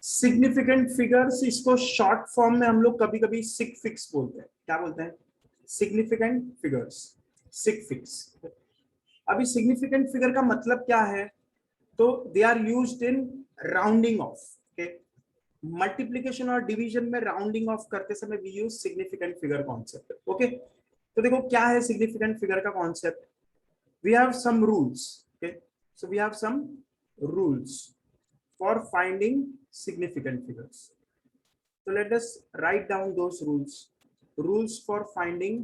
Significant figures, इसको short form में हम लोग कभी कभी सिग फिक्स बोलते हैं। क्या बोलते हैं? Significant figures, sig figs. अभी सिग्निफिकेंट फिगर का मतलब क्या है? तो they are used in rounding off. Okay, multiplication और डिवीजन में राउंडिंग ऑफ करते समय we use significant figure concept. Okay, तो देखो क्या है सिग्निफिकेंट फिगर का concept. We have some rules. Okay, so we have some rules for finding significant figures. So let us write down those rules. Rules for finding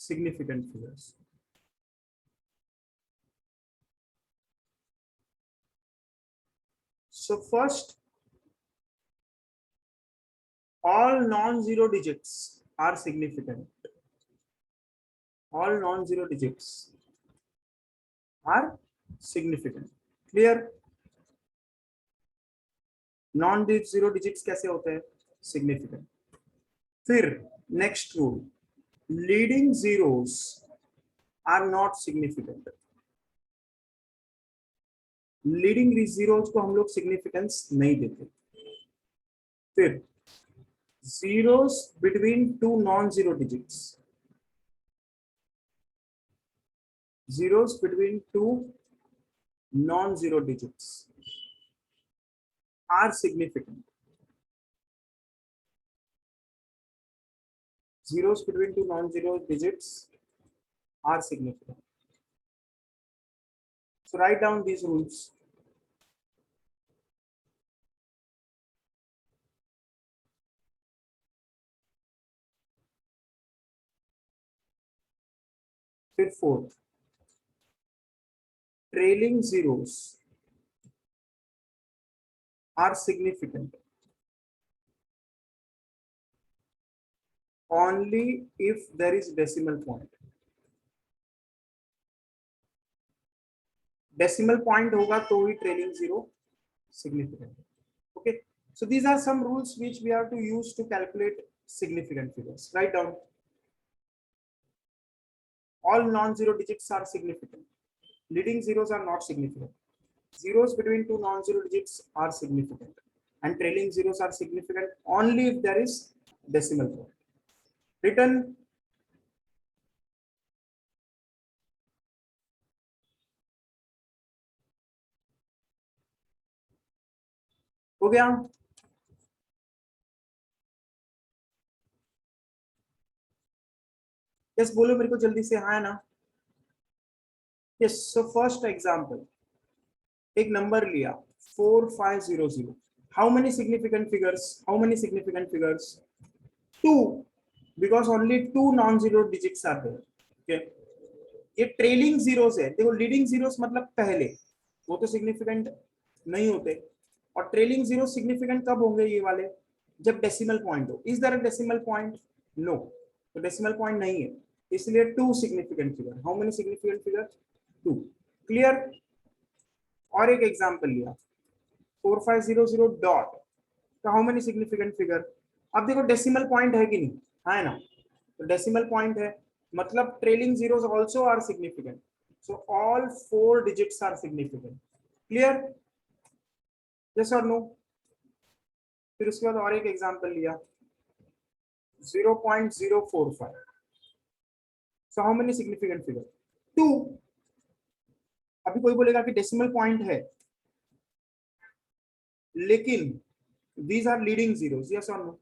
significant figures. So first, all non-zero digits are significant. All non-zero digits are significant. Clear? Non-zero digits कैसे होते हैं? Significant. फिर next rule, leading zeros are not significant. Leading zeros को हम लोग significance नहीं देते। फिर zeros between two non-zero digits, zeros between two non-zero digits are significant. Zeros between two non-zero digits are significant. So write down these rules. फिर fourth, trailing zeros are significant only if there is decimal point. Decimal point होगा तो ही trailing zero significant. Okay, so these are some rules which we have to use to calculate significant figures. Write down. All non-zero digits are significant. Leading zeros are not significant. Zeros between two non-zero digits are significant, and trailing zeros are significant only if there is decimal point. Written. हो गया? Yes बोलो मेरे को जल्दी से, हाँ ना? Yes, so first example, एक नंबर लिया 4500. How many significant figures? How many significant figures? 2, because only two non-zero digits are there. Okay, ये ट्रेलिंग जीरोस है। देखो लीडिंग जीरोस मतलब पहले, वो तो सिग्निफिकेंट नहीं होते, और ट्रेलिंग जीरो सिग्निफिकेंट कब होंगे ये वाले? जब डेसिमल पॉइंट हो। Is there a decimal point? No, तो डेसिमल पॉइंट नहीं है, इसलिए two significant figure. How many significant figure? Two. Clear? और एक एग्जांपल लिया 4500 डॉट, तो हाउ मेनी सिग्निफिकेंट फिगर? अब देखो डेसिमल पॉइंट है कि नहीं, है ना? तो डेसिमल पॉइंट है, मतलब trailing zeros also are significant, so all 4 digits are significant. Clear? Yes और नो? फिर उसके बाद और एक एग्जांपल लिया 0.045, so how many significant figure? 2। अभी कोई बोलेगा कि डेसिमल पॉइंट है, लेकिन these are leading zeros, yes or no?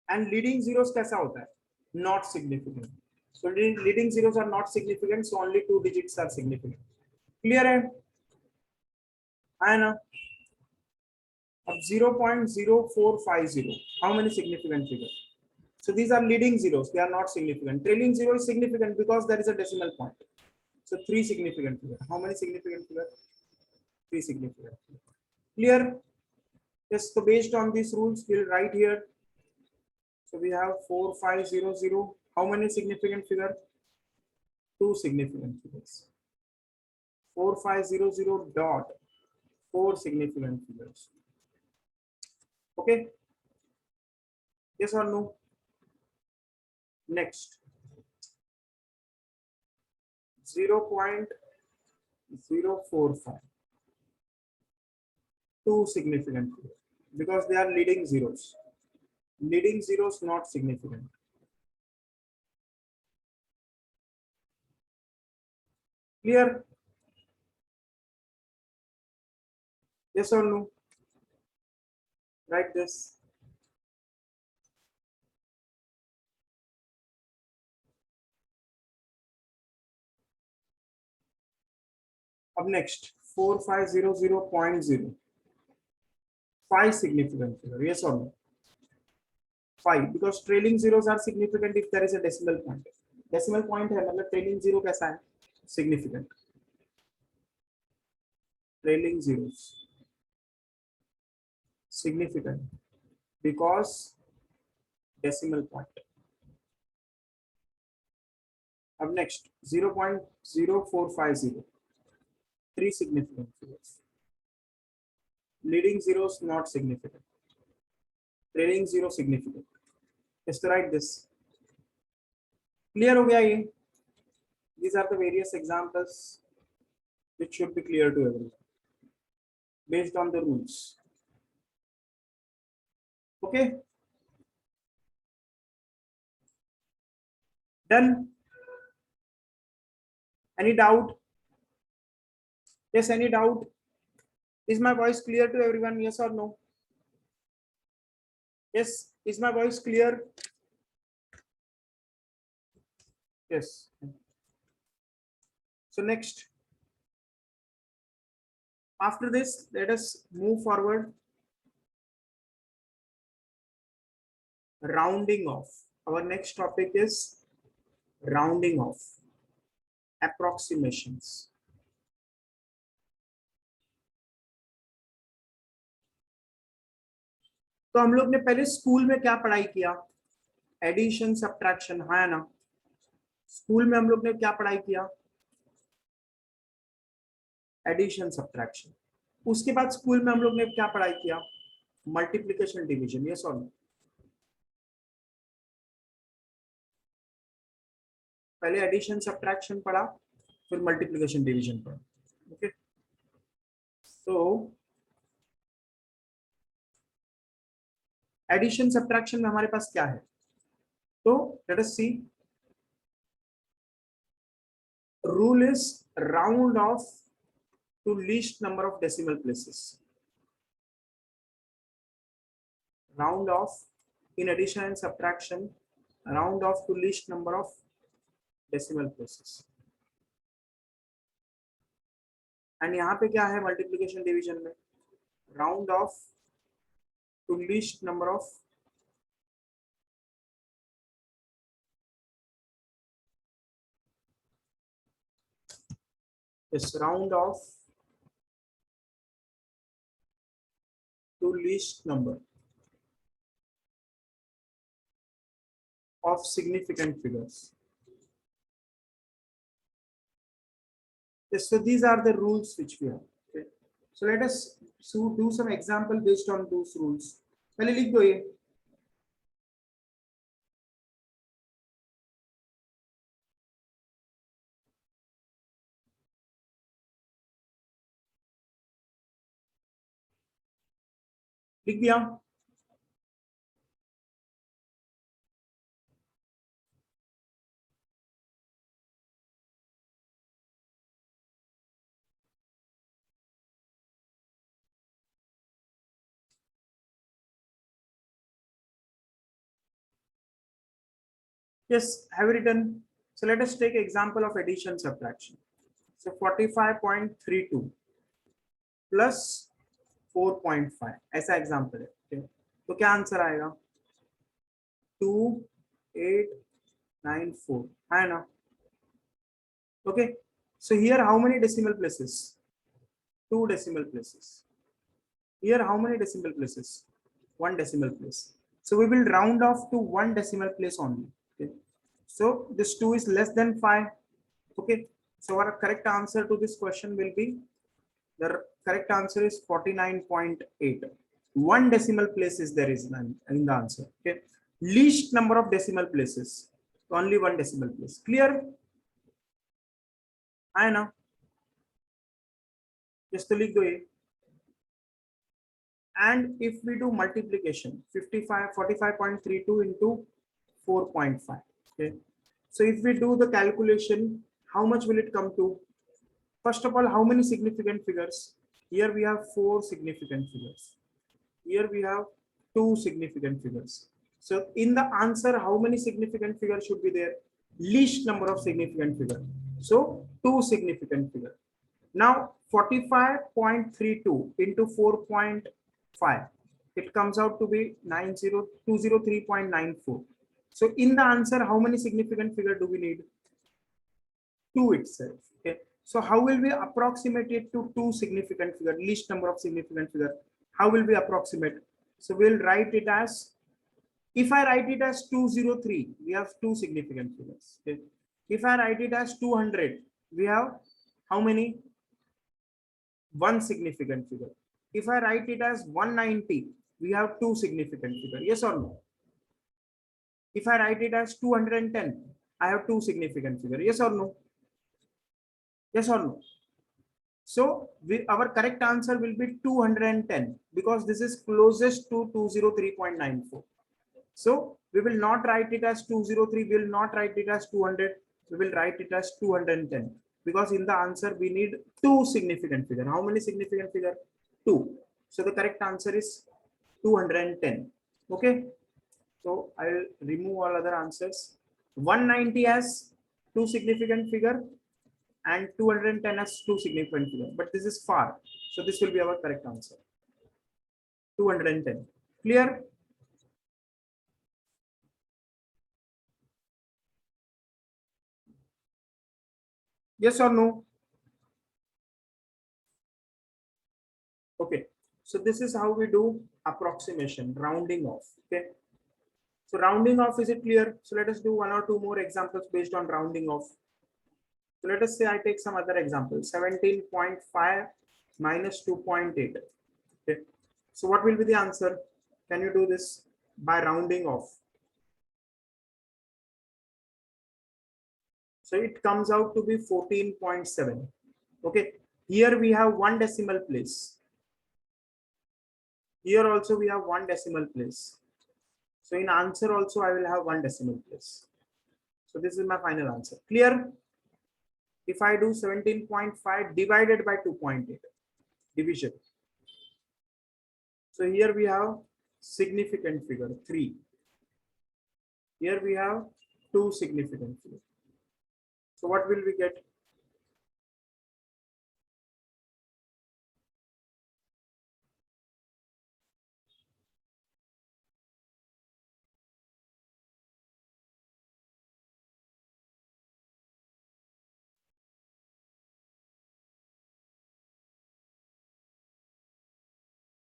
And leading zeros कैसा होता है? Not significant. So leading zeros are not significant, so only 2 digits are significant. Clear है ना? अब 0.0450, how many significant figures? So these are leading zeros, they are not significant. Trailing zero is significant because there is a decimal point. So 3 significant figures. How many significant figures? 3 significant figures. Clear? Yes, so based on these rules, we'll write here. So we have 4500. How many significant figures? 2 significant figures. 4500 dot 4 significant figures. Okay? Yes or no? Next, 0.045. two significant figures because they are leading zeros. Leading zeros not significant. Clear? Yes or no? Write this. Up next, 4500.0. 5 significant figure. Yes or no? 5, because trailing zeros are significant if there is a decimal point. Decimal point है मतलब trailing zero कैसा है? Significant. Trailing zeros significant because decimal point. Up next, 0.0450. 3 significant figures. Leading zeros not significant. Trailing zero significant. Just to write this. Clear हो गया ये? These are the various examples which should be clear to everyone based on the rules. Okay. Done. Any doubt? Yes, any doubt? Is my voice clear to everyone? Yes or no? Yes, is my voice clear? Yes. So next, after this, let us move forward. Rounding off. Our next topic is rounding off. Approximations. तो हम लोग ने पहले school में क्या पढ़ाई किया? Addition subtraction, हाँ ना? स्कूल में हम लोग ने क्या पढ़ाई किया? Addition subtraction. उसके बाद स्कूल में हम लोग ने क्या पढ़ाई किया? Multiplication division. यस और नो? पहले एडिशन सब्ट्रैक्शन पढ़ा, फिर मल्टीप्लिकेशन डिवीजन पढ़ा. ओके, तो एडिशन सब्ट्रैक्शन में हमारे पास क्या है? तो let us see. Rule is round off to least number of decimal places. Round off in addition and subtraction, round off to least number of decimal places. And यहाँ पे क्या है multiplication division में? Round off to least number of round off to least number of significant figures. Yes, so these are the rules which we have. Okay. So let us do some example based on those rules. पहले लिख दो ये. लिख दिया? Yes, have written. So let us take example of addition subtraction. So 45.32 plus 4.5 ऐसा example है. okay? तो क्या आंसर आएगा? 2894 है ना? Okay, so here how many decimal places? 2 decimal places. Here how many decimal places? 1 decimal place. So we will round off to 1 decimal place only. Okay, so this 2 is less than 5. Okay, so our correct answer to this question will be, the correct answer is 49.8. 1 decimal place is there is none in the answer. Okay, least number of decimal places, so only 1 decimal place. Clear? I know. Just to लिख दो ये. And if we do multiplication, 45.32 into 4.5. Okay. So if we do the calculation, how much will it come to? First of all, how many significant figures? Here we have 4 significant figures. Here we have 2 significant figures. So in the answer, how many significant figures should be there? Least number of significant figures. So 2 significant figures. Now 45.32 into 4.5, it comes out to be 203.94. So in the answer, how many significant figure do we need? 2 itself. Okay. So how will we approximate it to 2 significant figure, least number of significant figure? How will we approximate? So we'll write it as, if I write it as 203, we have 2 significant figures. Okay. If I write it as 200, we have how many? 1 significant figure. If I write it as 190, we have 2 significant figure. Yes or no? If I write it as 210, I have 2 significant figure. Yes or no? Yes or no? So our correct answer will be 210 because this is closest to 203.94. So we will not write it as 203. We will not write it as 200. We will write it as 210 because in the answer we need 2 significant figure. How many significant figure? 2. So the correct answer is 210. Okay. So I will remove all other answers. 190 has 2 significant figure and 210 has 2 significant figure. But this is far. So this will be our correct answer. 210. Clear? Yes or no? Okay. So this is how we do approximation, rounding off. Okay. So rounding off, is it clear? So let us do 1 or 2 more examples based on rounding off. So let us say I take some other example, 17.5 minus 2.8. Okay. So what will be the answer? Can you do this by rounding off? So it comes out to be 14.7. Okay. Here we have 1 decimal place. Here also we have 1 decimal place. So in answer also I will have 1 decimal place. So this is my final answer. Clear? If I do 17.5 divided by 2.8, division. So here we have significant figure 3. Here we have 2 significant figure. So what will we get?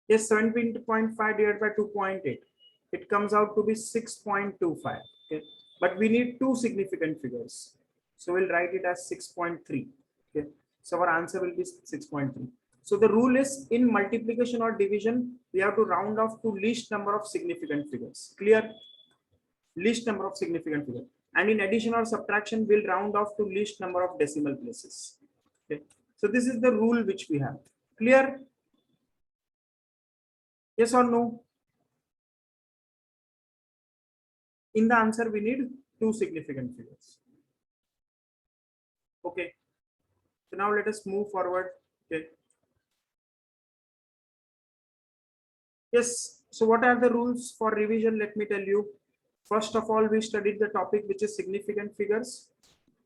Yes, 17.5 divided by 2.8. It comes out to be 6.25. Okay. But we need 2 significant figures. So we'll write it as 6.3. Okay. So our answer will be 6.3. So the rule is in multiplication or division, we have to round off to least number of significant figures. Clear? Least number of significant figures. And in addition or subtraction, we'll round off to least number of decimal places. Okay. So this is the rule which we have. Clear? Yes or no? In the answer, we need 2 significant figures. Okay. So now let us move forward. Okay. Yes. So what are the rules for revision? Let me tell you. First of all, we studied the topic which is significant figures.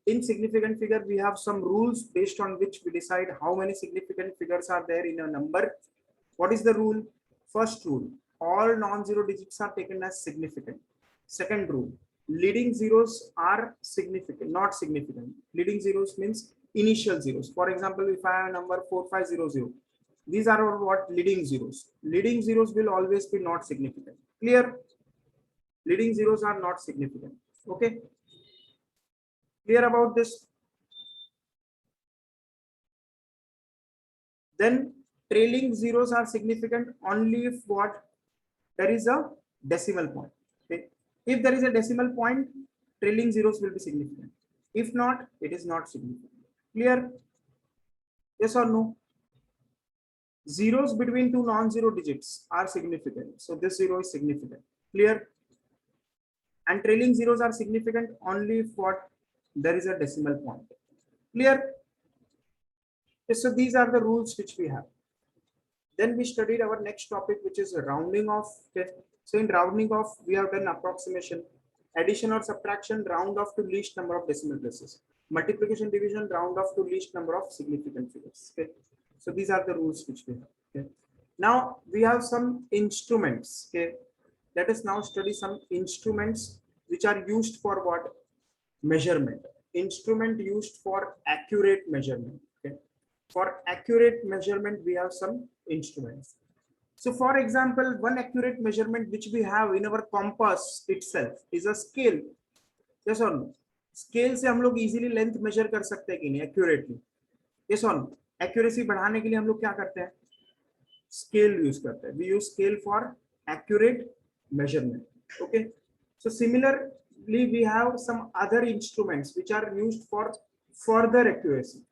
In significant figure, we have some rules based on which we decide how many significant figures are there in a number. What is the rule? First rule, all non-zero digits are taken as significant. Second rule, leading zeros are significant, not significant. Leading zeros means initial zeros. For example, if I have a number 4500, these are what leading zeros. Leading zeros will always be not significant. Clear? Leading zeros are not significant. Okay. Clear about this? Then trailing zeros are significant only if what? There is a decimal point. Okay. If there is a decimal point, trailing zeros will be significant. If not, it is not significant. Clear? Yes or no? zeros between two non-zero digits are significant, so this zero is significant. Clear? And trailing zeros are significant only if what there is a decimal point. Clear? Yes, so these are the rules which we have. Then we studied our next topic, which is rounding off. Okay. So in rounding off, we have done approximation, addition or subtraction, round off to least number of decimal places, multiplication, division, round off to least number of significant figures. Okay. So these are the rules which we have. Okay. Now we have some instruments. Okay. Let us now study some instruments which are used for what? Measurement. Instrument used for accurate measurement. Okay. For accurate measurement, we have some instruments. So for example, one accurate measurement which we have in our compass itself is a scale. Yes or no? Scale से हम लोग easily length measure कर सकते हैं कि नहीं accurately? Yes or no? Accuracy बढ़ाने के लिए हम लोग क्या करते हैं? Scale use करते हैं. We use scale for accurate measurement. Okay. So similarly, we have some other instruments which are used for further accuracy.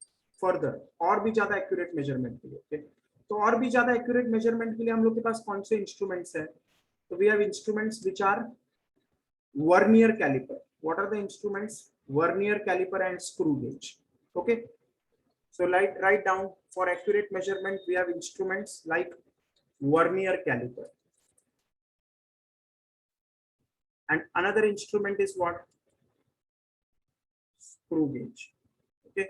Further और भी ज्यादा accurate measurement के लिए. Okay. तो और भी ज्यादा accurate measurement के लिए हम लोग के पास कौन से instruments हैं? So we have instruments which are vernier caliper. What are the instruments? Vernier caliper and screw gauge. Okay. So like write down, for accurate measurement, we have instruments like vernier caliper. And another instrument is what? Screw gauge. Okay.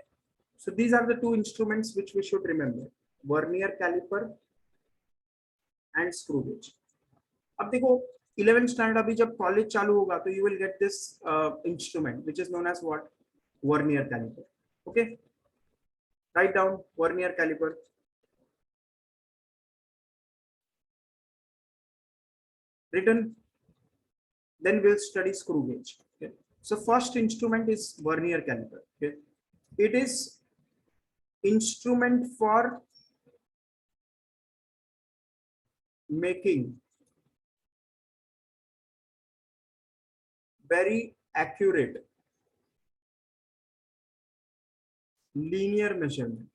So these are the two instruments which we should remember: vernier caliper and screw gauge. अब देखो 11th standard अभी जब college चालू होगा तो you will get this instrument which is known as what? Vernier caliper. Okay. Write down vernier caliper. Written. Then we'll study screw gauge. Okay. So first instrument is vernier caliper. Okay. It is instrument for making very accurate linear measurement.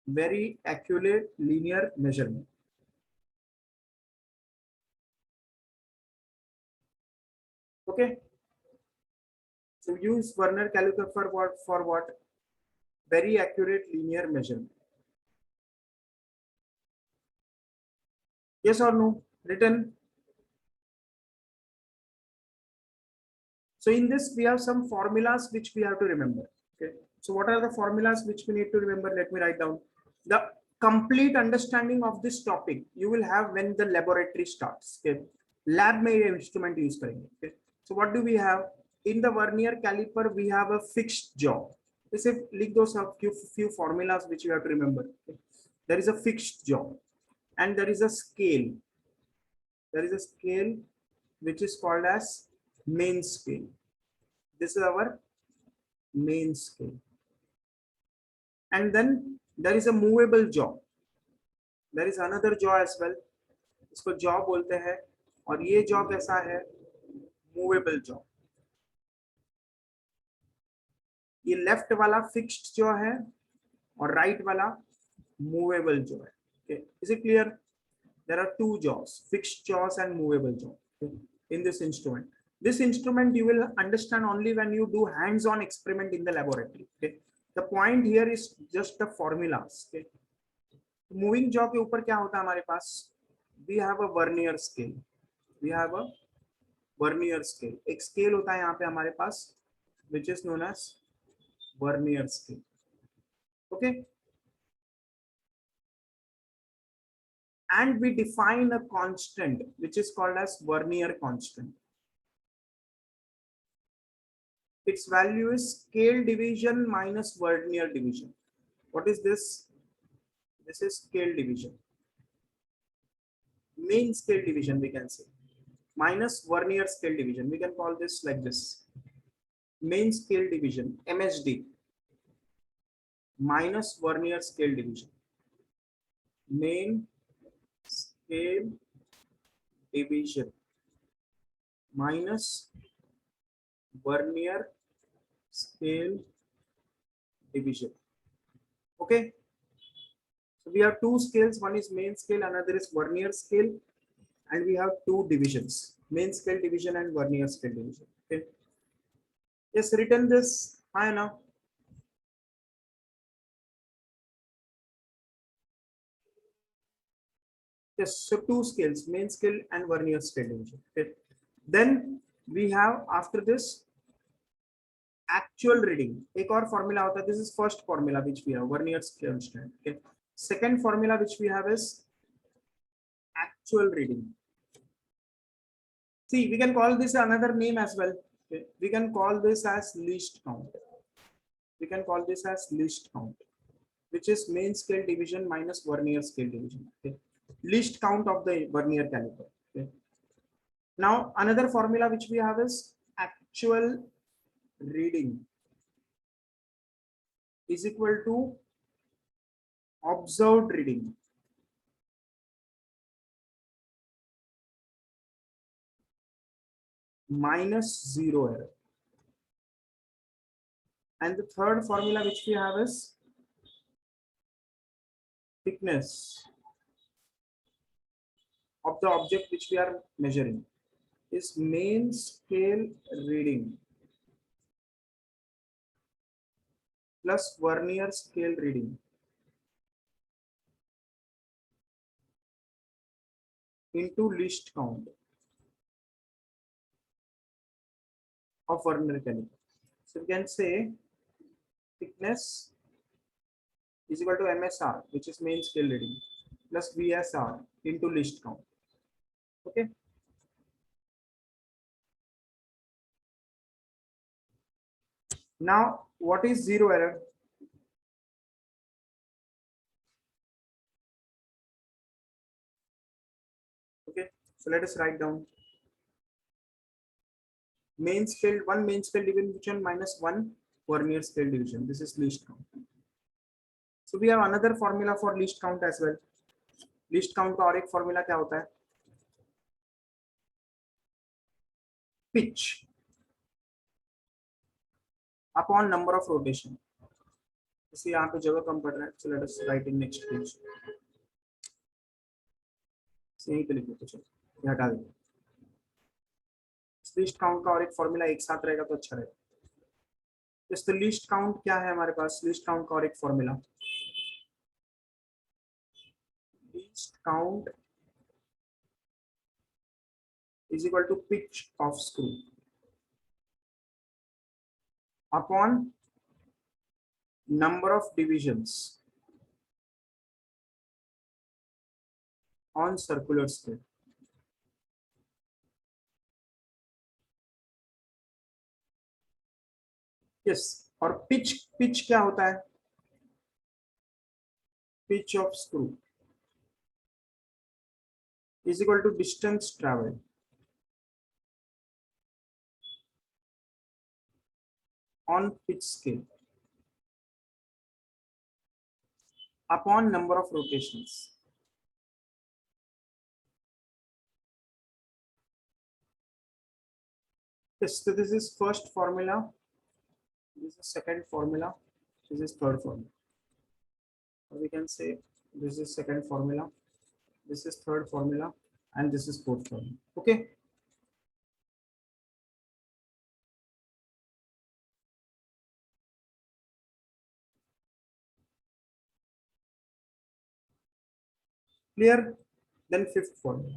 Very accurate linear measurement. Okay. So use vernier caliper for what? For what? Very accurate linear measurement. Yes or no? Written. So in this, we have some formulas which we have to remember. Okay. So what are the formulas which we need to remember? Let me write down. The complete understanding of this topic you will have when the laboratory starts. Okay. Lab में ये instrument use करेंगे. Okay. So what do we have? In the vernier caliper, we have a fixed jaw. जैसे लिख दो सब few formulas which you have to remember. Okay. There is a fixed jaw, and there is a scale. There is a scale which is called as main scale. This is our main scale. And then there is a movable jaw. There is another jaw as well. इसको jaw बोलते हैं. और ये jaw कैसा है? Movable jaw. ये left वाला fixed jaw है और राइट वाला मूवेबल जॉ है. Okay. Is it clear? There are two jaws, fixed jaws and movable jaw, okay, in this instrument. This instrument you will understand only when you do hands-on experiment in the laboratory. Okay. The point here is just the formulas. Okay. Moving jaw के ऊपर क्या होता है हमारे पास? We have a vernier scale. We have a vernier scale. एक scale होता है यहाँ पे हमारे पास, which is known as vernier scale. Okay. And we define a constant which is called as vernier constant. Its value is scale division minus vernier division. What is this? This is scale division. Main scale division we can say, minus vernier scale division. We can call this like this. Main scale division, MSD, minus vernier scale division. Main scale division minus vernier scale division. Okay. So we have two scales, one is main scale, another is vernier scale, and we have two divisions, main scale division and vernier scale division. Okay. Yes, written this. Hi now. Yes, so two scales, main scale and vernier scale division. Okay. Then we have after this actual reading. एक और formula होता है. This is first formula which we have, vernier scale strength. Okay. Second formula which we have is actual reading. See, we can call this another name as well. Okay. We can call this as least count. We can call this as least count, which is main scale division minus vernier scale division. Okay. Least count of the vernier caliper. Okay. Now another formula which we have is actual reading is equal to observed reading minus zero error. And the third formula which we have is thickness of the object which we are measuring is main scale reading plus vernier scale reading into least count of vernier caliper. So we can say thickness is equal to MSR, which is main scale reading, plus VSR into least count. Okay. Now, what is zero error? Okay, so let us write down main scale, one main scale division minus one vernier scale division. This is least count. So we have another formula for least count as well. Least count का और एक formula क्या होता है? Pitch upon number of rotation. इसे यहाँ पे जगह कम पड़ रहा है. So let us write in next page. यहीं पे लिख देते चलो, ये हटा देंगे. लीस्ट काउंट का और एक फॉर्मूला एक साथ रहेगा तो अच्छा रहेगा. जस्ट लीस्ट काउंट क्या है हमारे पास? लीस्ट काउंट का और एक formula, least count is equal to pitch of screw upon number of divisions on circular scale. Yes, और pitch क्या होता है? Pitch of screw is equal to distance traveled on pitch scale upon number of rotations. Yes, so this is first formula, this is second formula, this is third formula. Or we can say this is second formula, this is third formula, and this is fourth formula. Okay. Clear? Then fifth formula.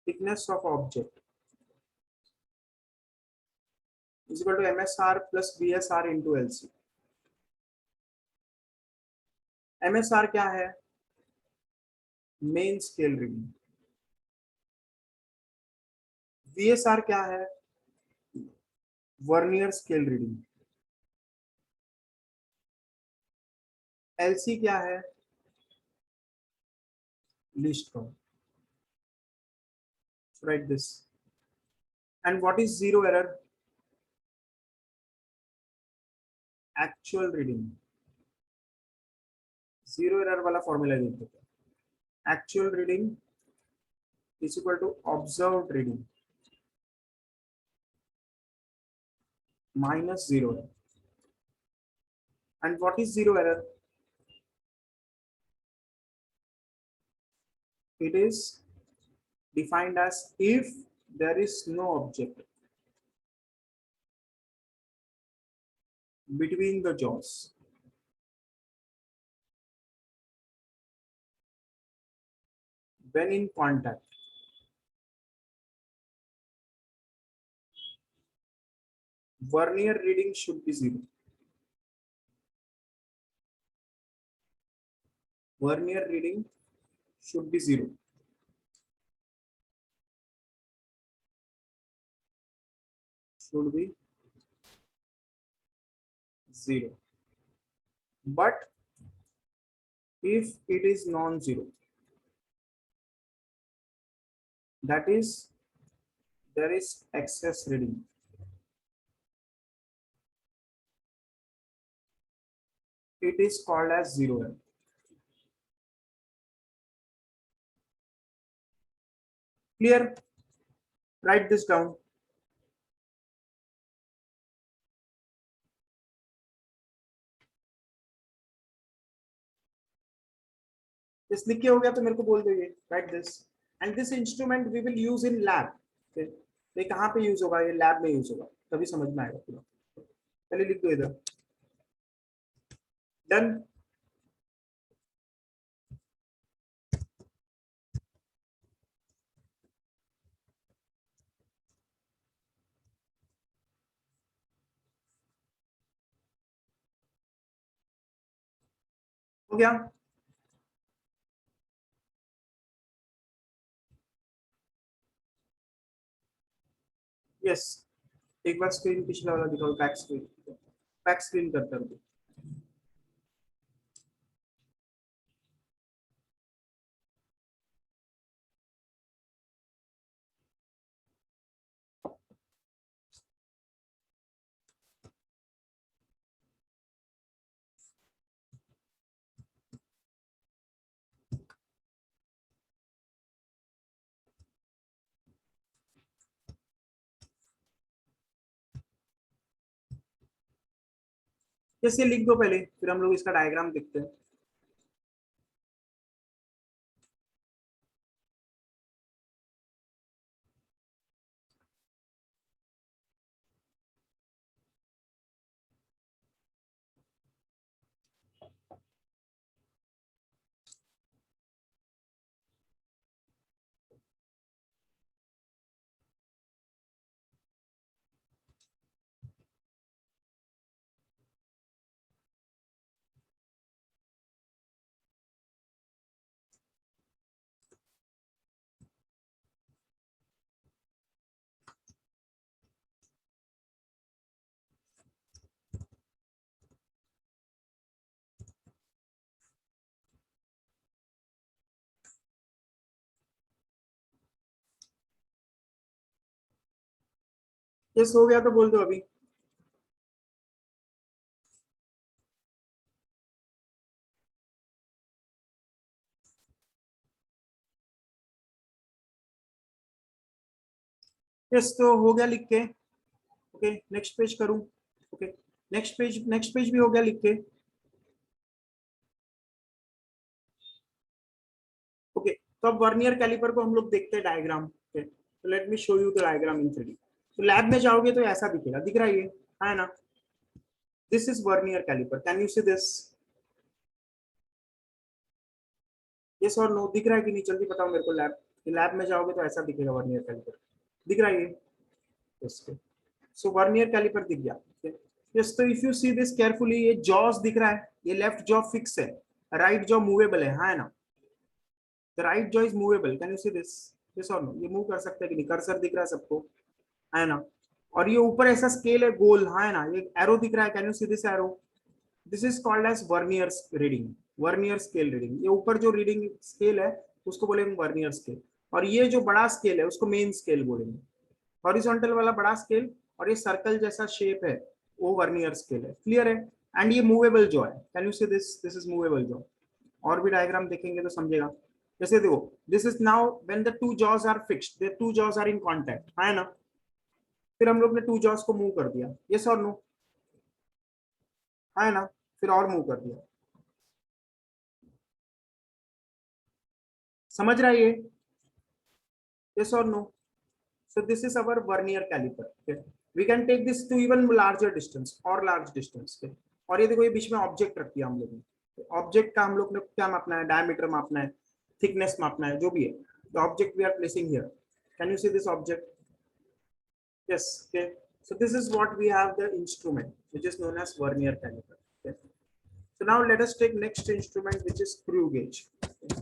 Thickness of object is equal to MSR plus BSR into LC. MSR क्या है? Main scale reading. VSR क्या है? Vernier scale reading. LC क्या है? Least count. Write this. And what is zero error? Actual reading. Zero error वाला formula लिख देते हैं. Actual reading is equal to observed reading minus zero error. And what is zero error? It is defined as if there is no object between the jaws. When in contact, vernier reading should be zero. Vernier reading should be zero. Should be zero. But if it is non-zero, that is, there is excess reading. It is called as zero error. Clear? Write this down. This लिख के हो गया तो मेरे को बोल दो ये. Write this. And this instrument we will use in lab. Okay? ये कहाँ पे यूज होगा? ये लैब में यूज होगा, तभी समझ में आएगा पूरा. पहले लिख दो इधर. डन. हो गया? यस. एक बार स्क्रीन पिछला वाला दिखाओ. Back screen. बैक स्क्रीन करता हूँ. जैसे लिख दो पहले, फिर हम लोग इसका डायग्राम देखते हैं. यस हो गया तो बोल दो अभी. यस तो हो गया लिख के. ओके नेक्स्ट पेज करूं. ओके नेक्स्ट पेज भी हो गया लिख के. ओके तो अब वर्नियर कैलिपर को हम लोग देखते हैं डायग्राम. ओके तो let me show you the diagram in 3D. तो लैब में जाओगे तो ऐसा दिखेगा. दिख रहा है ये, है ना? This is vernier calliper. Can you see this? Yes और नो? दिख रहा है कि नहीं? जल्दी बताओ मेरे को. लैब में जाओगे तो ऐसा दिखेगा वर्नियर कैलिपर. दिख रहा है ये? यस. सो वर्नियर कैलिपर दिख गया. यस तो if you see this carefully, ये जॉस दिख रहा है. ये लेफ्ट जॉ फिक्स है, राइट जॉ मूवेबल है ना? The right jaw is movable. Can you see this? Yes और नो? ये मूव कर सकता है कि नहीं? कर्सर दिख रहा है सबको, है ना? और ये ऊपर ऐसा स्केल है गोल, है ना? ये एरो दिख रहा है. Can you see this arrow? This is called as vernier reading. Vernier scale reading. ये ऊपर जो रीडिंग स्केल है उसको बोलेंगे वर्नियर स्केल. और ये जो बड़ा स्केल है उसको मेन स्केल बोलेंगे. हॉरिजॉन्टल वाला बड़ा स्केल और ये सर्कल जैसा शेप है वो वर्नियर स्केल है. क्लियर है? एंड ये मूवेबल जो है. Can you see this? This is movable जो. और भी डायग्राम देखेंगे तो समझेगा. जैसे देखो, this is now when the two jaws are fixed, the two jaws are in contact, है ना? फिर हम लोग ने टू जॉज को मूव कर दिया. यस और नो? है ना? फिर और मूव कर दिया। समझ रहा है ये? yes or no? So this is our vernier caliper. Okay, we can take this to even larger distance or large distance. Okay, और ये देखो ये बीच में ऑब्जेक्ट रख दिया हम लोगों ने। ऑब्जेक्ट का हम लोग ने क्या मापना है? डायमीटर मापना है, थिकनेस मापना है, जो भी है। The object we are placing here, can you see this object? yes, okay, so this is what we have, the instrument which is known as vernier caliper. Okay, so now let us take next instrument which is screw gauge. Okay.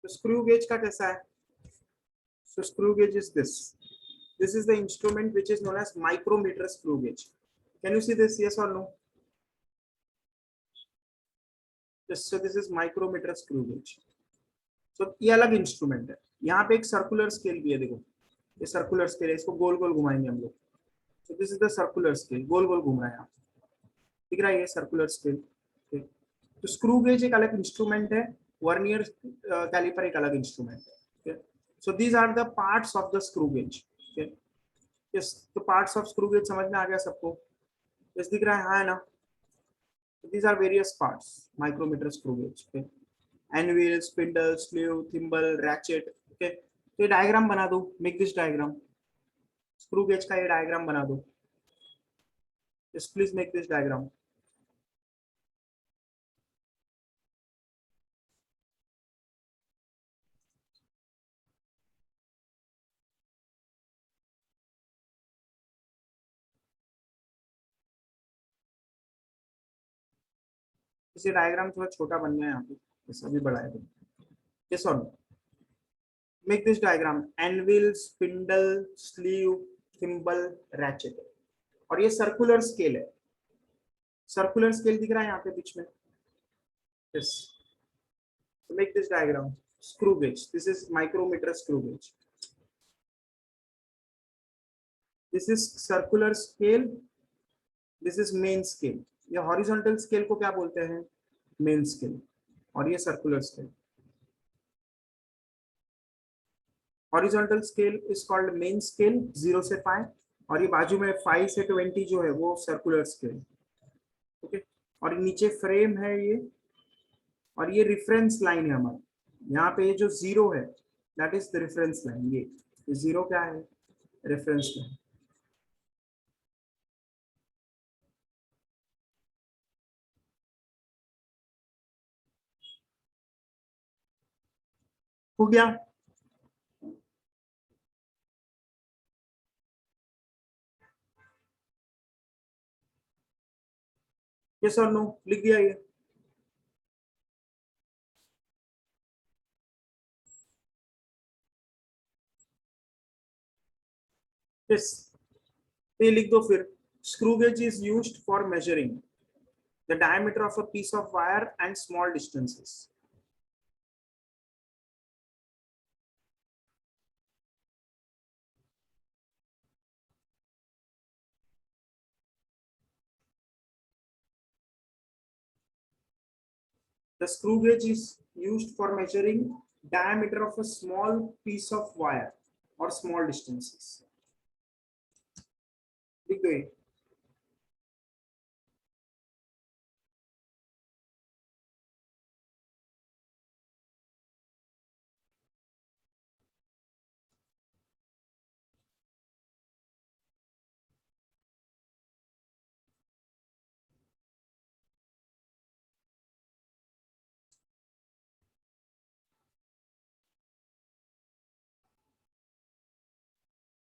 तो screw gauge का कैसा है? So screw gauge is this. This is the instrument which is known as micrometer screw gauge. Can you see this? Yes or no? Yes. So this is micrometer screw gauge. So ये अलग instrument है। यहाँ पे एक circular scale भी है, देखो ये सर्कुलर स्केल है, इसको गोल गोल घुमाएंगे हम लोग। So this is the circular scale, गोल गोल घूम रहा है यहाँ, दिख रहा है ये सर्कुलर स्केल। तो स्क्रू गेज एक अलग इंस्ट्रूमेंट है, वर्नियर कैलिपर एक अलग इंस्ट्रूमेंट है। So these are the parts of the screw gauge. Yes, तो पार्ट्स ऑफ स्क्रू गेज समझ में आ गया सबको? यस, दिख रहा है? हाँ है ना? These are various parts micrometer screw gauge. Anvil, spindle, sleeve, thimble, ratchet. Okay, तो ये डायग्राम बना दो, make this diagram. Screw gauge का ये डायग्राम बना दो। Yes, please make this diagram. इसे डायग्राम थोड़ा छोटा बन गया यहाँ पे, जैसा भी बढ़ाया तो। यस और no? Make this diagram. Anvil, spindle, sleeve, thimble, ratchet. और ये सर्कुलर स्केल है। सर्कुलर स्केल दिख रहा है यहाँ पे बीच में? Yes, make this diagram. Screw gauge, this is micrometer screw gauge. This is circular scale, this is main scale. ये हॉरिजॉन्टल स्केल को क्या बोलते हैं? Main scale. और ये circular scale. Horizontal scale is called main scale, 0 से 5, और ये बाजू में 5 से 20 जो है वो सर्कुलर स्केल। ओके, और नीचे फ्रेम है ये, और ये रेफरेंस लाइन है हमारा। यहाँ पे ये जो 0 है that is the reference line. ये 0 क्या है? Reference line. हो गया? यस और नो? लिख दिया ये? यस, ये लिख दो फिर। Screw gauge is used for measuring the diameter of a piece of wire and small distances. The screw gauge is used for measuring diameter of a small piece of wire or small distances. लिख दो ये।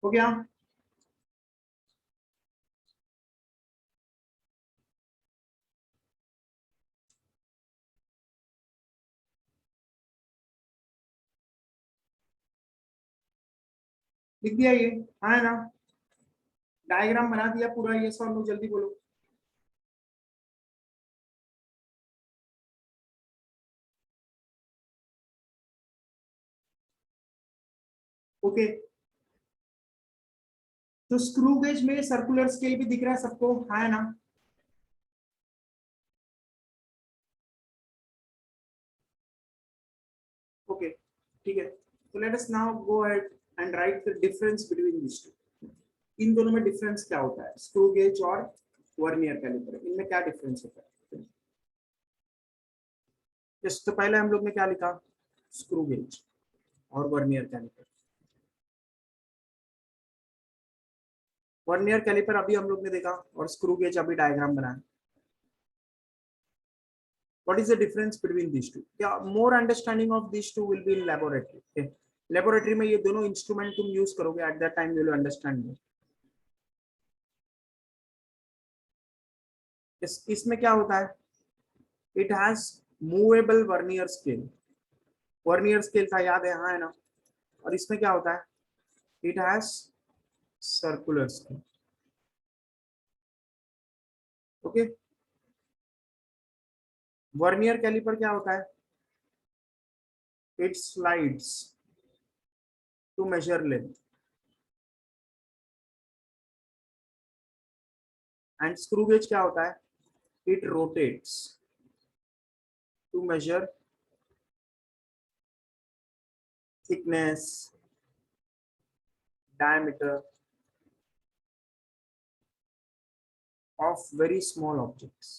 हो गया? लिख दिया ये? हाँ है ना? डायग्राम बना दिया पूरा। ये सॉल्व लो, जल्दी बोलो। ओके, तो स्क्रू गेज में सर्कुलर स्केल भी दिख रहा है सबको? हाँ है ना? ओके, ठीक है। तो let us now go ahead and write the difference between this two. इन दोनों में डिफरेंस क्या होता है? स्क्रू गेज और वर्नियर कैलिपर, इनमें क्या डिफरेंस होता है? यस, तो पहले हम लोग ने क्या लिखा, स्क्रू गेज और वर्नियर कैलिपर। वर्नियर कैलिपर अभी हम लोग ने देखा और स्क्रू गेज अभी डायग्राम बनाया। What is the difference between these two? Yeah, more understanding of these two will be in laboratory. Okay. Laboratory में ये दोनों इंस्ट्रूमेंट तुम यूज करोगे, at that time you will understand more. इसमें क्या होता है, it has movable vernier scale. Vernier scale था, याद है, हाँ है ना। और इसमें क्या होता है, it has circular scale. Okay, vernier calliper क्या होता है, it slides to measure length. And screw gauge क्या होता है, it rotates to measure thickness, diameter of very small objects.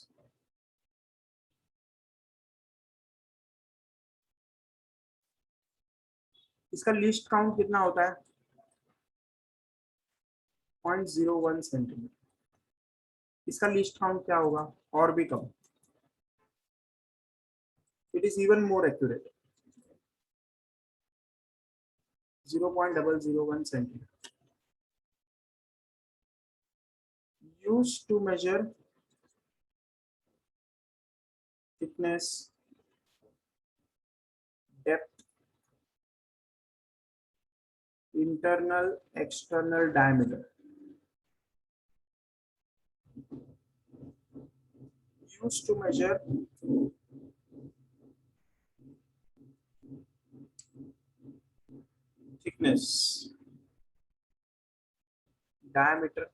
इसका लीस्ट काउंट कितना होता है, 0.01 सेंटीमीटर। इसका लीस्ट काउंट क्या होगा, और भी कम, it is even more accurate, 0.001 centimetre, used to measure thickness, depth, internal external diameter, used to measure thickness, diameter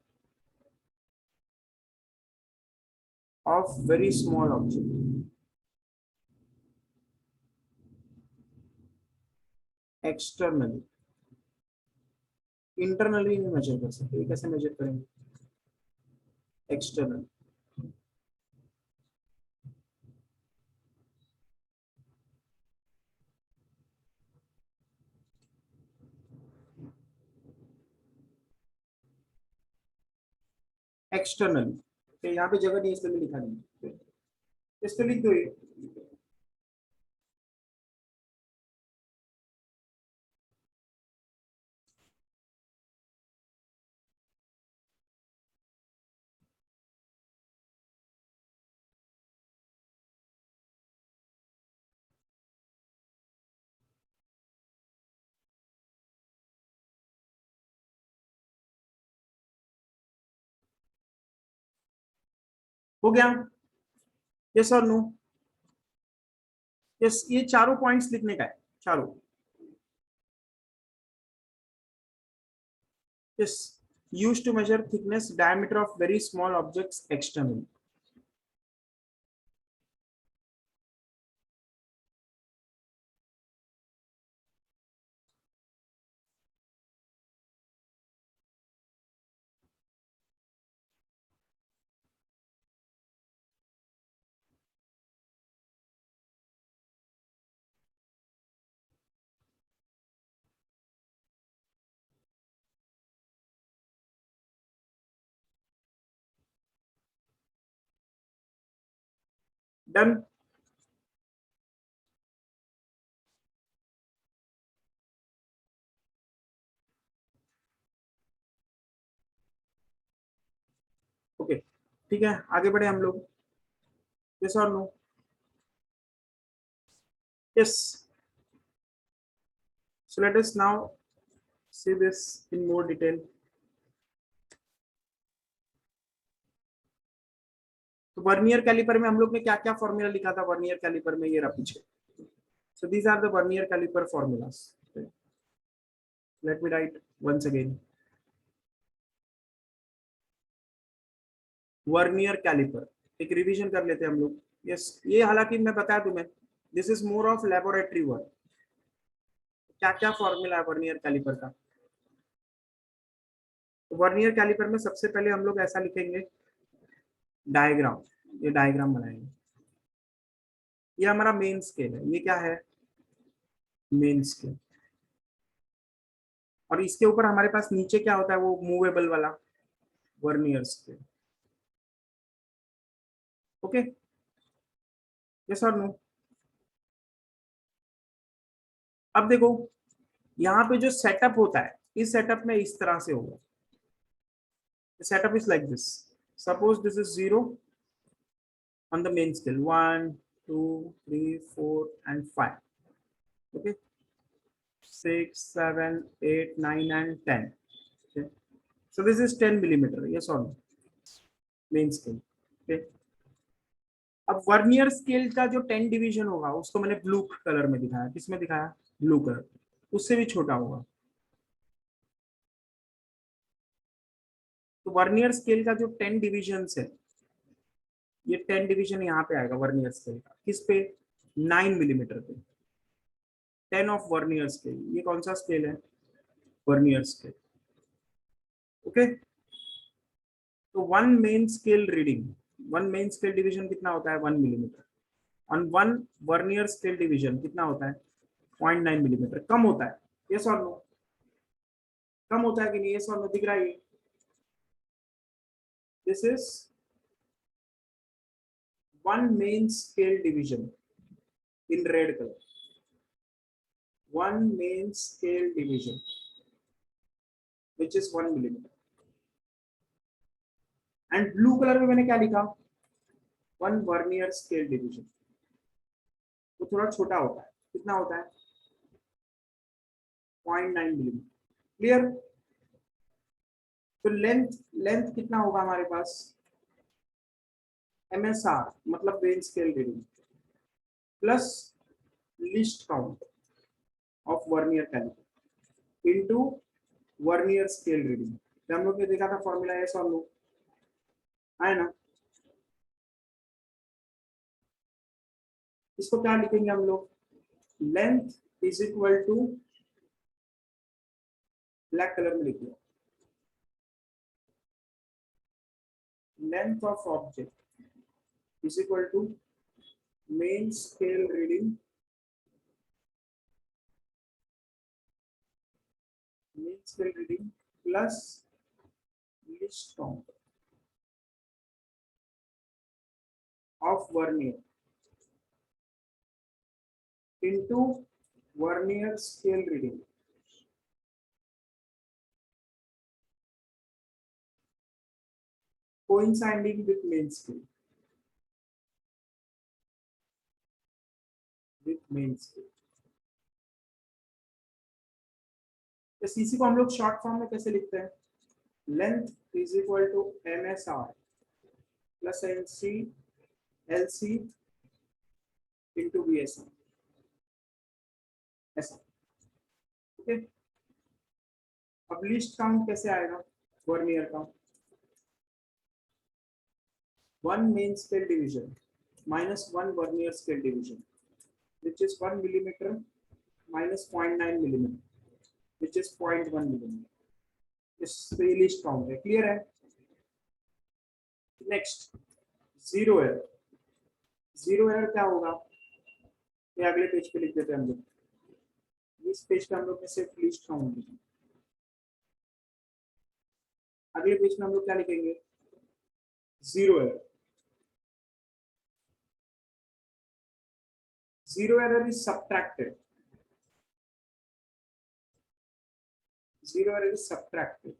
of very small object. Externally, internally नहीं मेजर कर सकते, कैसे मेजर करेंगे, एक्सटर्नल। एक्सटर्नल, तो यहाँ पे जगह नहीं, इसलिए मैं लिखा नहीं, इस तो लिख दो ये। हो गया, यस और नो, यस, ये चारों पॉइंट्स लिखने का है, चारों। Yes, used to measure thickness, diameter of very small objects externally. Done. Okay, ठीक है, आगे बढ़े हम लोग, यस और no, yes. So let us now see this in more detail. तो वर्नियर कैलिपर में हम लोग ने क्या क्या फॉर्मूला लिखा था, वर्नियर कैलिपर में ये रहा पीछे। So these are the vernier caliper formulas. Let me write once again. Vernier calliper, एक रिवीजन कर लेते हैं हम लोग। यस, ये हालांकि मैं बता दूं, मैं this is more of laboratory work. क्या क्या फॉर्मूला है वर्नियर कैलिपर का, तो वर्नियर कैलिपर में सबसे पहले हम लोग ऐसा लिखेंगे, डायग्राम, ये डायग्राम बनाएंगे। ये हमारा मेन स्केल है, ये क्या है, मेन स्केल। और इसके ऊपर हमारे पास नीचे क्या होता है, वो मूवेबल वाला वर्नियर स्केल। ओके, यस और नो। अब देखो यहाँ पे जो सेटअप होता है, इस सेटअप में इस तरह से होगा। Setup is like this, suppose this is 0 on the main scale, 1 2 3 4 and 5. Okay, 6 7 8 9 and 10. Okay, so this is 10 millimeter, yes or no, main scale. Okay, अब वर्नियर स्केल का जो 10 डिवीजन होगा उसको मैंने ब्लू कलर में दिखाया, किसमें दिखाया, ब्लू कलर, उससे भी छोटा होगा। तो वर्नियर स्केल का जो 10 डिवीजन है, ये 10 डिवीजन यहाँ पे आएगा वर्नियर स्केल का, किस पे, 9 मिलीमीटर पे। 10 ऑफ वर्नियर स्केल, ये कौन सा स्केल है, वर्नियर स्केल। ओके, तो one main scale reading, one main scale division कितना होता है, 1 मिलीमीटर। और वन वर्नियर स्केल डिवीजन कितना होता है, 0.9 मिलीमीटर। कम होता है, यस और नो, कम होता है कि नहीं, यस और नो, दिख रहा है। This is one main scale division in red colour, one main scale division which is 1 millimetre. And blue colour में मैंने क्या लिखा, वन वर्नियर स्केल डिवीजन, वो थोड़ा छोटा होता है, कितना होता है, 0.9 मिलीमीटर। क्लियर। तो लेंथ, लेंथ कितना होगा हमारे पास, MSR मतलब main scale reading plus least count of vernier calliper into vernier scale reading. हम लोग ने देखा था फॉर्मूला, ऐसा हम लोग है ना। इसको क्या लिखेंगे हम लोग, length is equal to, black colour में लिखिए, length of object is equal to main scale reading, main scale reading plus least count of vernier into vernier scale reading coinciding with main scale, with main scale। तो CC को हम लोग short form में कैसे लिखते हैं, length is equal to MSR plus LC into VSR, ऐसा। Okay, अब लिस्ट काउंट कैसे आएगा, vernier count, one main scale division minus one vernier scale division which is 1 millimeter minus 0.9 millimeter which is 0.1 millimeter। इस list count है, clear है। Next, zero error. Zero error क्या होगा, ये अगले पेज पे लिख देते हैं हम लोग, इस पेज पे हम लोग ने सिर्फ लिस्ट काउंट लिखा, अगले पेज में हम लोग क्या लिखेंगे, zero error. Zero error is subtracted, zero error is subtracted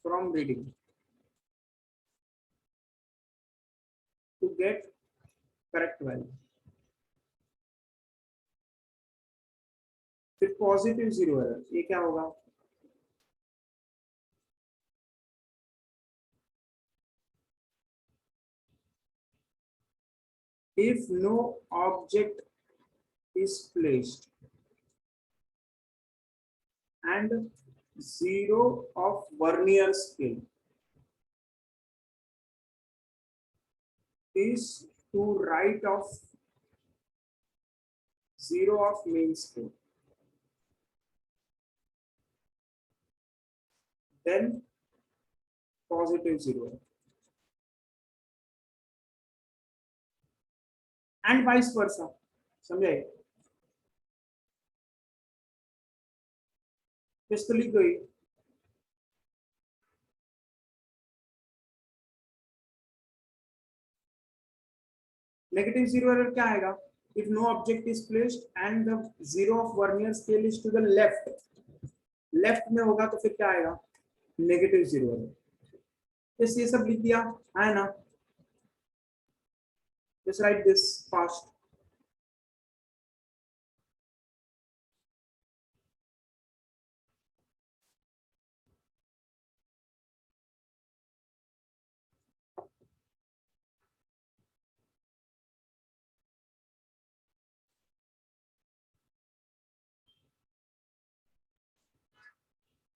from reading to get correct value. फिर पॉजिटिव जीरो एरर, ये क्या होगा, if no object is placed and zero of vernier scale is to right of zero of main scale, then positive zero। And vice versa, समझे? तो लिख गई negative zero error क्या आएगा? If no object is placed and the zero of vernier scale is to the left, left में होगा तो फिर क्या आएगा? Negative zero error. ये सब लिख दिया है ना? Just write this fast.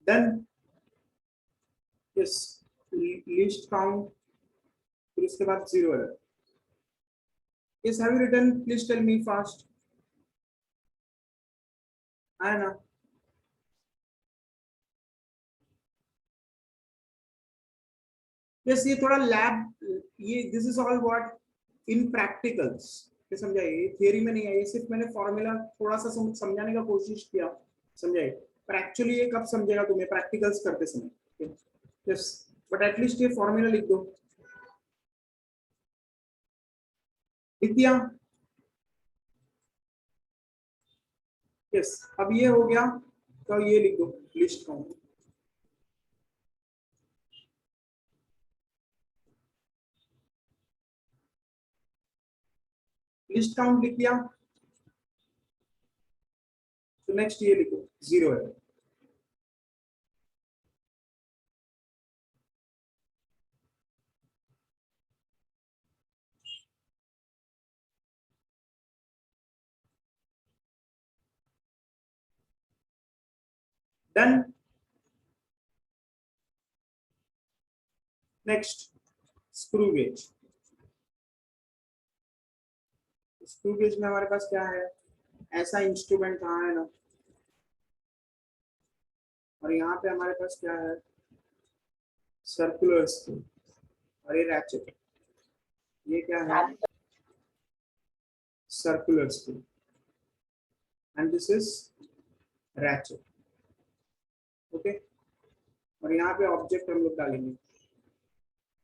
Then yes, least count, फिर उसके बाद zero error. Yes, have you written? Please tell me fast. है ना? Yes, ये थोड़ा लैब, ये this is all what in practicals, ये समझाइए, ये थियरी में नहीं है, ये सिर्फ मैंने फॉर्मूला थोड़ा सा समझाने का कोशिश किया, समझाइए। पर एक्चुअली ये कब समझेगा तुम्हें? प्रैक्टिकल्स करते समय। यस, बट एटलीस्ट ये फॉर्मूला लिख दो। लिख दिया? यस, अब ये हो गया तो ये लिख दो, लिस्ट काउंट। लिस्ट काउंट लिख दिया तो नेक्स्ट ये लिखो, जीरो है। Done. Next screw gauge. Screw gauge में हमारे पास क्या है? ऐसा इंस्ट्रूमेंट कहाँ है ना, और यहाँ पे हमारे पास क्या है? सर्कुलर स्क्रू, और ये रैचेट। ये क्या है? Circular screw, and this is ratchet. Okay, और यहाँ पे ऑब्जेक्ट हम लोग डालेंगे।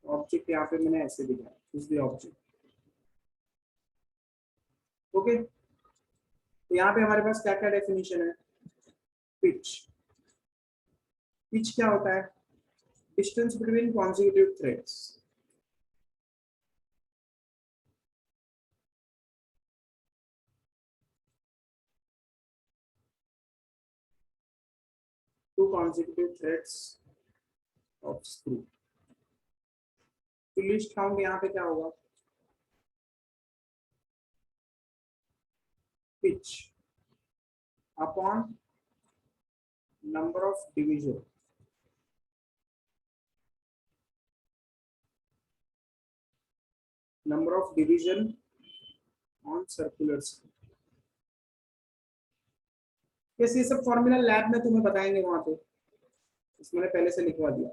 ऑब्जेक्ट यहाँ पे मैंने ऐसे दिखाया, इज द ऑब्जेक्ट। ओके, तो यहाँ पे हमारे पास क्या क्या डेफिनेशन है? पिच। पिच क्या होता है? Distance between consecutive threads. Two consecutive threads of screw. तो लिस्ट काउंट यहाँ पे क्या होगा? Pitch upon number of division, number of division on circular screw. ये सब फॉर्मूला लैब में तुम्हें बताएंगे वहां पे, इसमें मैंने पहले से लिखवा दिया।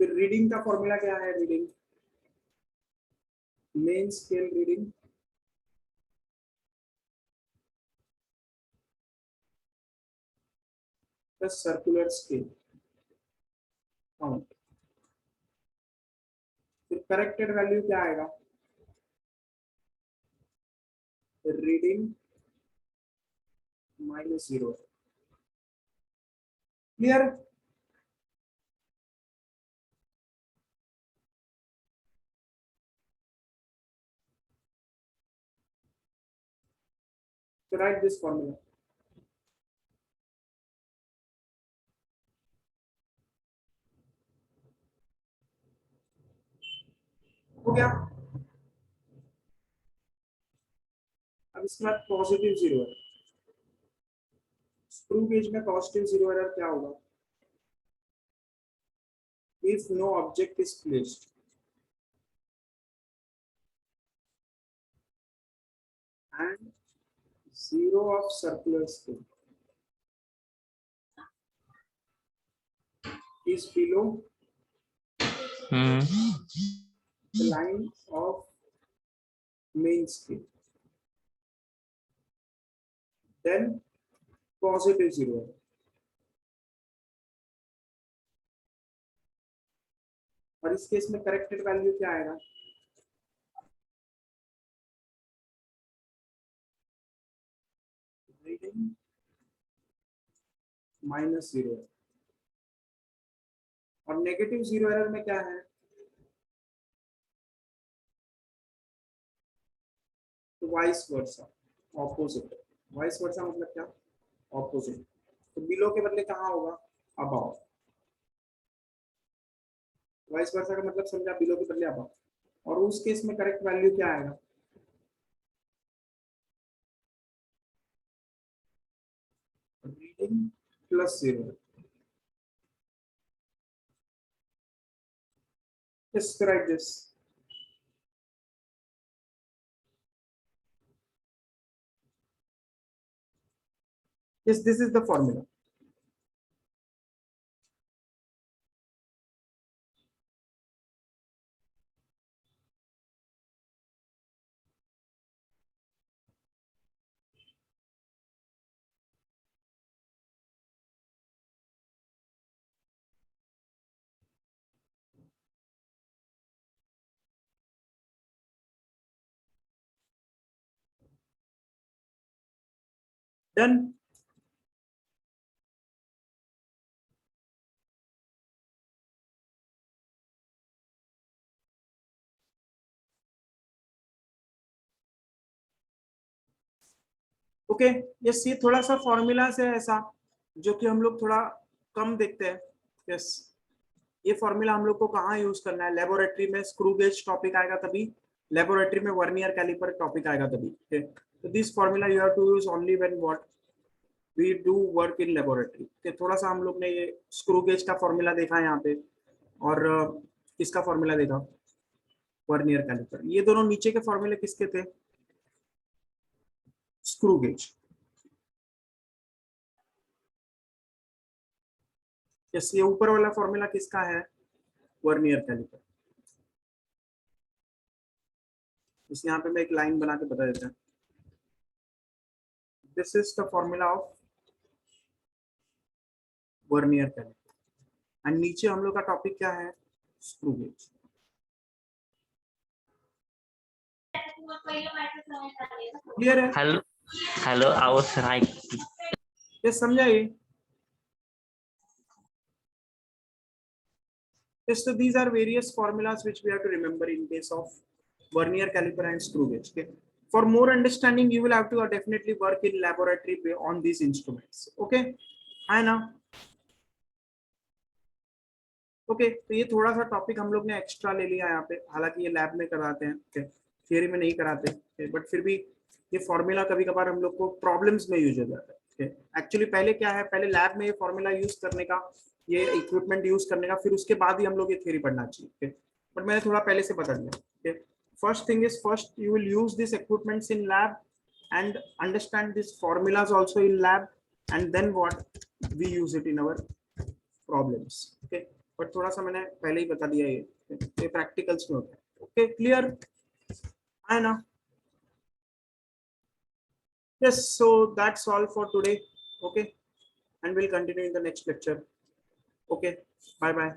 फिर रीडिंग का फॉर्मूला क्या है? Reading, main scale reading plus circular scale count. फिर करेक्टेड वैल्यू क्या आएगा? Reading minus zero. क्लियर? तो राइट दिस फॉर्मूला। हो गया? अब इसके बाद पॉजिटिव जीरो है। स्क्रू गेज में पॉजिटिव जीरो एरर क्या होगा? If no object is placed and zero of circular scale is below The line of main scale. Then positive 0 है. और इस केस में करेक्टेड वैल्यू क्या आएगा? रीडिंग -0 और नेगेटिव 0 एरर में क्या है? तो vice versa, opposite. Vice versa मतलब क्या? ऑपोजिट. तो बिलो के बदले कहाँ होगा? अबाव. वाइस वर्सा का मतलब समझा, बिलो के बदले अबाव. और उस केस में करेक्ट वैल्यू क्या आएगा? Reading +0. Just write this. Yes, this is the formula. Done. Okay. Yes, ये थोड़ा सा फॉर्मूला से ऐसा जो कि हम लोग थोड़ा कम देखते हैं. यस, ये फॉर्मूला हम लोग को कहाँ यूज करना है? लेबोरेटरी में स्क्रू गेज टॉपिक आएगा तभी, लेबोरेटरी में वर्नियर कैलिपर टॉपिक आएगा तभी. ओके, तो this formula you have to use only when what we do work in laboratory. थोड़ा सा हम लोग ने ये स्क्रू गेज का फॉर्मूला देखा है यहाँ पे, और इसका फॉर्मूला देखा वर्नियर कैलिपर. ये दोनों नीचे के फॉर्मूले किसके थे? Screw gauge. यस, ये ऊपर वाला फॉर्मूला किसका है? Vernier calliper. इस यहाँ पे मैं एक लाइन बना के बता देता हूँ. This is the formula of vernier calliper and नीचे हम लोग का टॉपिक क्या है? Screw gauge. क्लियर है? Hello hello, I was right. Yes, समझाइए. Yes, so these are various formulas which we have to remember in case of vernier caliper and screw gauge. Okay. For more understanding, you will have to definitely work in laboratory on these instruments. Okay, है ना? Okay, तो ये थोड़ा सा topic हम लोग ने extra ले लिया यहाँ पे. हालांकि ये लैब में कराते हैं, थियरी में नहीं कराते, बट फिर भी ये फॉर्मूला कभी कभार हम लोग को प्रॉब्लम्स में यूज हो जाता है. एक्चुअली पहले क्या है, पहले लैब में ये फॉर्मूला यूज करने का, ये इक्विपमेंट यूज करने का, फिर उसके बाद ही हम लोग ये थियरी पढ़ना चाहिए. बट मैंने थोड़ा पहले से बता दिया. First thing is, first you will use this equipments in lab and understand these formulas also in lab, and then what we use it in our problems. Okay, but थोड़ा सा मैंने पहले ही बता दिया, ये प्रैक्टिकल्स में होता है. ओके, क्लियर है ना? yes, so that's all for today. Okay, and we'll continue in the next lecture. Okay, bye bye.